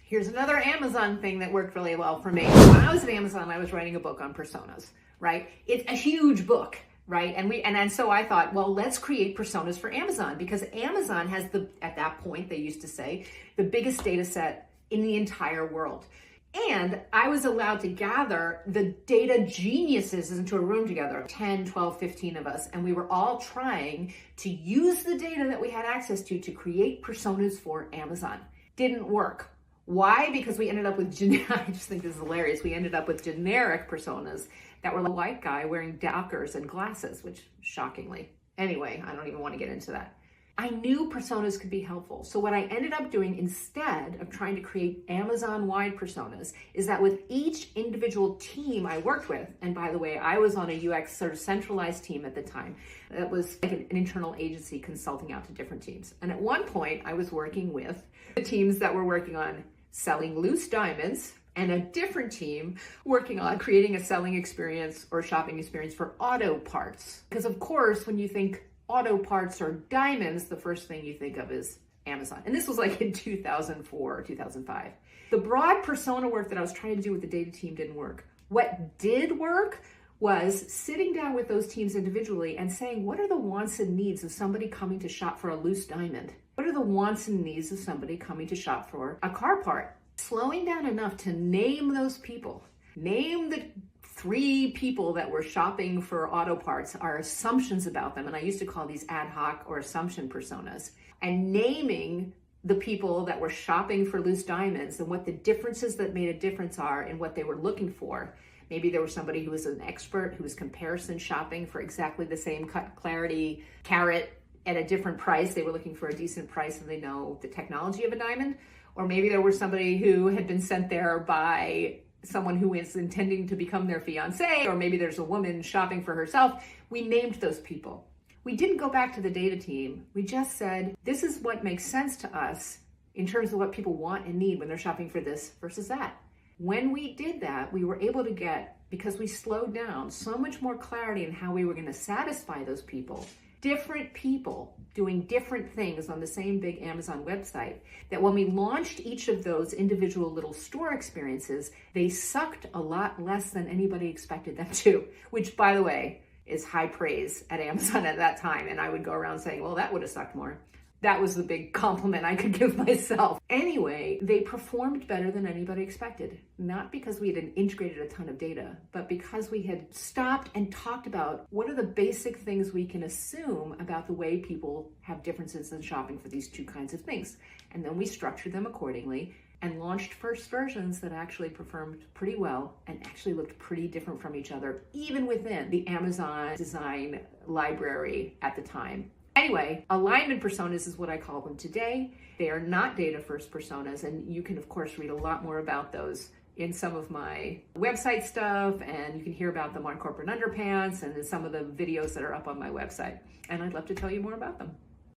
Here's another Amazon thing that worked really well for me. When I was at Amazon, I was writing a book on personas, right? It's a huge book, right? And so I thought, well, let's create personas for Amazon, because Amazon has at that point, they used to say, the biggest data set in the entire world. And I was allowed to gather the data geniuses into a room together, 10, 12, 15 of us. And we were all trying to use the data that we had access to create personas for Amazon. Didn't work. Why? Because we ended up with, I just think this is hilarious. We ended up with generic personas that were a white guy wearing Dockers and glasses, which shockingly. Anyway, I don't even want to get into that. I knew personas could be helpful. So what I ended up doing instead of trying to create Amazon-wide personas is that with each individual team I worked with, and by the way, I was on a UX sort of centralized team at the time. That was like an internal agency consulting out to different teams. And at one point I was working with the teams that were working on selling loose diamonds, and a different team working on creating a selling experience or shopping experience for auto parts. Because of course, when you think auto parts or diamonds, the first thing you think of is Amazon. And this was like in 2004 or 2005. The broad persona work that I was trying to do with the data team didn't work. What did work was sitting down with those teams individually and saying, what are the wants and needs of somebody coming to shop for a loose diamond? What are the wants and needs of somebody coming to shop for a car part? Slowing down enough to name those people, name the 3 people that were shopping for auto parts, our assumptions about them, and I used to call these ad hoc or assumption personas, and naming the people that were shopping for loose diamonds and what the differences that made a difference are in what they were looking for. Maybe there was somebody who was an expert who was comparison shopping for exactly the same clarity carat at a different price. They were looking for a decent price and they know the technology of a diamond. Or maybe there was somebody who had been sent there by someone who is intending to become their fiance, or maybe there's a woman shopping for herself. We named those people. We didn't go back to the data team. We just said, this is what makes sense to us in terms of what people want and need when they're shopping for this versus that. When we did that, we were able to get, because we slowed down, so much more clarity in how we were going to satisfy those people. Different people doing different things on the same big Amazon website, that when we launched each of those individual little store experiences, they sucked a lot less than anybody expected them to, which, by the way, is high praise at Amazon at that time. And I would go around saying, well, that would have sucked more. That was the big compliment I could give myself. Anyway, they performed better than anybody expected. Not because we had integrated a ton of data, but because we had stopped and talked about what are the basic things we can assume about the way people have differences in shopping for these 2 kinds of things. And then we structured them accordingly and launched first versions that actually performed pretty well and actually looked pretty different from each other, even within the Amazon design library at the time. Anyway, alignment personas is what I call them today. They are not data first personas, and you can of course read a lot more about those in some of my website stuff, and you can hear about them on Corporate Underpants and in some of the videos that are up on my website. And I'd love to tell you more about them.